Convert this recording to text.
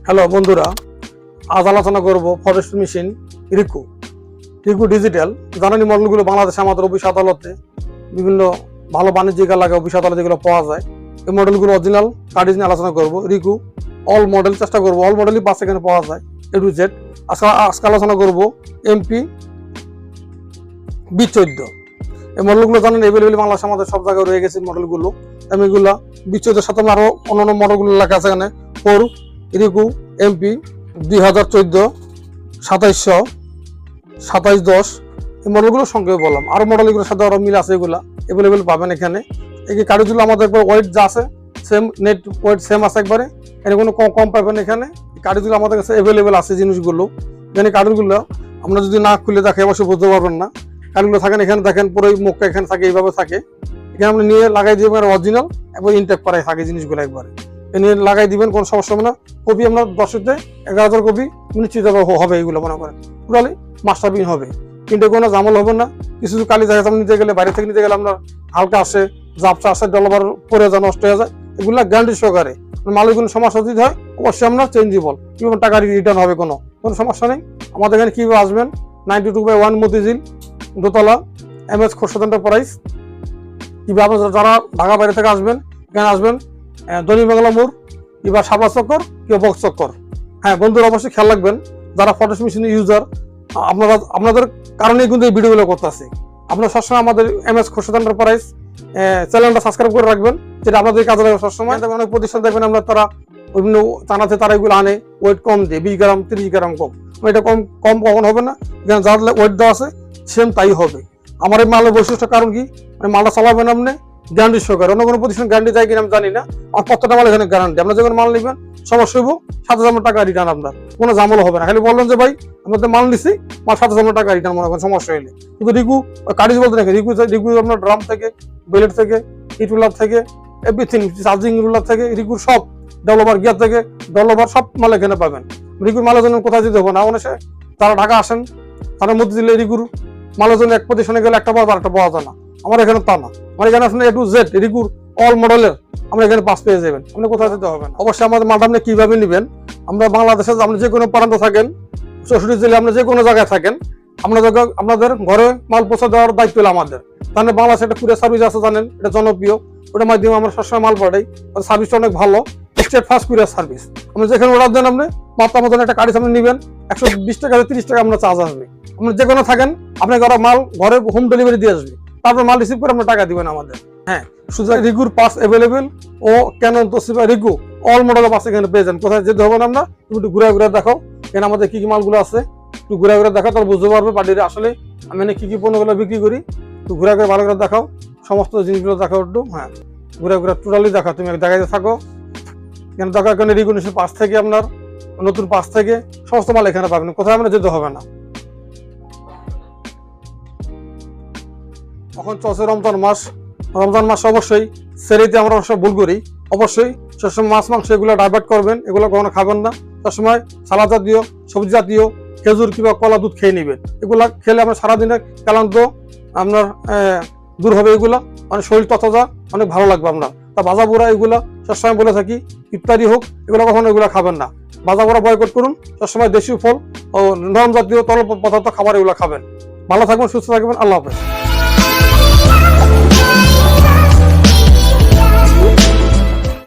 Hello বন্ধুরা, আজ আলোচনা করব ফরেস্ট মেশিন রিকু ডিজিটাল। জানানি মডেলগুলো বাংলাদেশে আমাদের অফিস আদালতে বিভিন্ন ভালো বাণিজ্যিক এলাকায় অফিস আদালতে যেগুলো পাওয়া যায়, এই মডেলগুলো অরিজিনাল কার্ড নিয়ে আলোচনা করব। রিকু অল মডেল চেষ্টা করবো, অল মডেলই বাস এখানে পাওয়া যায় এ টু জেড। আজকে আলোচনা করব MP B14। এই মডেলগুলো জানেন এভেলেবেল বাংলাদেশে আমাদের সব জায়গায় রয়ে গেছে মডেলগুলো। এগুলা B14 সাথে আরো অন্যান্য মডেলগুলো লেখা আছে এখানে। ফোর রিকু MP 2014 2710 এই মডেলগুলোর সঙ্গে বললাম। আরো মডেলগুলোর সাথে আরো মিল আছে, এগুলা এভেলেবেল পাবেন এখানে। এই কার্ডগুলো আমাদের ওয়েট যা আছে সেম, নেট ওয়েট সেম আছে একবারে, এখানে কোনো কম পাবেন। এখানে কার্ডগুলো আমাদের কাছে এভেলেবেল আছে জিনিসগুলো। এখানে কার্ডগুলো আমরা যদি না খুলে দেখে অবশ্যই বুঝতে পারবেন না। কার্ডগুলো থাকেন এখানে, দেখেন পুরো মুখটা এখানে থাকে, এইভাবে থাকে। এখানে আপনি নিয়ে লাগাই দিয়ে অরিজিনাল একবার ইনটেক করাই থাকে জিনিসগুলো একবারে নিয়ে লাগাই দিবেন, কোনো সমস্যা হবে না। কপি আমরা 10-তে 11,000 কপি নিশ্চিত হবে। এইগুলো মনে করেন টোটালি মাস্টার পিন হবে, কিন্তু কোনো জামল হবে না। কিছু কালি জায়গা নিতে গেলে, বাইরে থেকে নিতে গেলে আপনার হালকা আসে, জাপসা আসে, ডলাবার পরে যায়, নষ্ট হয়ে যায়। এগুলা গ্যারান্টি সহকারে। মালের কোনো সমস্যা যদি হয় অবশ্যই আমরা চেঞ্জেবল, কিভাবে টাকা রিটার্ন হবে, কোনো সমস্যা নেই। আমাদের এখানে কীভাবে আসবেন, 92/1 মতিঝিল, দোতলা, MS খোরশেদ এন্টারপ্রাইজ। কীভাবে যারা ঢাকা বাইরে থেকে আসবেন, এখানে আসবেন দৈনিক বাংলা মোড়, কিংবা সাবা চক্কর, কিংবা বক্স চক্কর। হ্যাঁ বন্ধুরা, অবশ্যই খেয়াল রাখবেন যারা ফরেস্ট মেশিন ইউজার, আপনাদের কারণেই কিন্তু এই ভিডিওগুলো করতেছি। আপনারা সবসময় আমাদের MS খোরশেদ এন্টারপ্রাইজ চ্যানেলটা সাবস্ক্রাইব করে রাখবেন, যেটা আপনাদের কাজে লাগবে সবসময়। অনেক প্রতিষ্ঠান দেখবেন আমরা তারা বিভিন্ন চানাতে তারা এগুলো আনে, ওয়েট কম দিয়ে 20 গ্রাম 30 গ্রাম কম। এটা কম কখন হবে না, এখানে যার ওয়েট দেওয়া আছে সেম তাই হবে। আমার এই মালের বৈশিষ্ট্য কারণ কি, মানে মালটা চালাবেন আপনি গ্যারান্টি সহকারে। অন্য কোনো প্রতিষ্ঠান গ্যারান্টি দেয় কিনা আমি জানি না। আমার প্রত্যেকটা মাল এখানে গ্যারান্টি। আপনার যখন মাল নেবেন সমস্যা হইব 7,000 টাকা রিটার্ন, আপনার কোনো জামল হবে না। খালি বললেন যে ভাই আমাদের মাল নিচ্ছি, মাল 7,000 টাকা রিটার্ন, মনে করেন সমস্যা হইলে। কিন্তু রিকু কার্ডিজ বলতে নাকি রিকু আপনার ড্রাম থেকে, বেলেট থেকে, হিট রুলার থেকে, এভরিথিং, চার্জিং রুলার থেকে, রিকুর সব ডেভেলপার গিয়ার থেকে ডেভেলপার সব মাল এখানে পাবেন। রিকুর মালের জন্য কোথায় যেতে হবে না। অনেক যারা ঢাকা আসেন তাদের মধ্যে দিলে রিকুর মালের জন্য এক প্রতিষ্ঠানে গেলে একটা পাওয়া, আরেকটা পাওয়া যায় না। আমার এখানে তা না, আমার এখানে আসলে A to Z রিকুর অল মডেলের আমরা এখানে পাস পেয়ে যাবেন। আপনি কোথায় যেতে হবে না। অবশ্যই আমাদের মালটা আপনি কিভাবে নেবেন, আমরা বাংলাদেশে আপনি যে কোনো প্রান্ত থাকেন, 64 জেলায় আপনি যে কোনো জায়গায় থাকেন, আপনাদের ঘরে মাল পৌঁছে দেওয়ার দায়িত্ব হলো আমাদের। তাহলে বাংলাদেশে একটা কুরিয়ার সার্ভিস আছে, জানেন এটা জনপ্রিয়, ওটার মাধ্যমে আমরা সবসময় মাল পাঠাই। সার্ভিসটা অনেক ভালো, স্টেট ফার্স্ট কুরিয়ার সার্ভিস। আপনি যেখানে অর্ডার দেন, আপনি মাত্র আমাদের একটা গাড়ি সামনে নেবেন, 120 টাকা 30 টাকা আপনার চার্জ আসবে। আপনি যে কোনো থাকেন, আপনার মাল ঘরে হোম ডেলিভারি দিয়ে আসবে, তারপর মাল রিসিভ করে আপনার টাকা দিবেন আমাদের। হ্যাঁ, শুধু রিকুর পাস অ্যাভেলেবেল ও ক্যানন, তোশিবা, রিকু অল মডেলের পাস এখানে পেয়ে যান। কোথায় যেতে হবে না, আমরা একটু ঘুরে দেখাও এখানে আমাদের কি কি মালগুলো আছে, একটু ঘুরে দেখাও, তাহলে বুঝতে পারবে পার্টিরা আসলে আমি কি কি পণ্যগুলো বিক্রি করি। একটু ঘুরে ভালো করে দেখাও, সমস্ত জিনিসগুলো দেখাও একটু। হ্যাঁ, ঘুরে টোটালি দেখাও, তুমি দেখাইতে থাকো। এখানে দেখা এখানে রিকগনিশন পাস থেকে, আপনার নতুন পাস থেকে সমস্ত মাল এখানে পাবেন, কোথায় আমরা যেতে হবে না। এখন চলছে রমজান মাস, অবশ্যই সেরিতে আমরা সব ভুল করি। অবশ্যই সবসময় মাছ মাংস এগুলো ডাইভার্ট করবেন, এগুলো কখনো খাবেন না। সবসময় সালাদ জাতীয়, সবজি জাতীয়, খেজুর কিংবা কলা দুধ খেয়ে নেবেন। এগুলা খেলে আপনার সারাদিনের ক্লান্ত আপনার দূর হবে। এগুলা মানে শরীর তথা অনেক ভালো লাগবে আপনার। তা ভাজা পোড়া এগুলা সবসময় বলে থাকি, ইফতারি হোক, এগুলো কখনো এগুলো খাবেন না। ভাজা পোড়া বয়কট করুন, সবসময় দেশীয় ফল ও নরম জাতীয় তরল পদার্থ খাবার এগুলো খাবেন। ভালো থাকবেন, সুস্থ থাকবেন, আল্লাহ হাফেজ।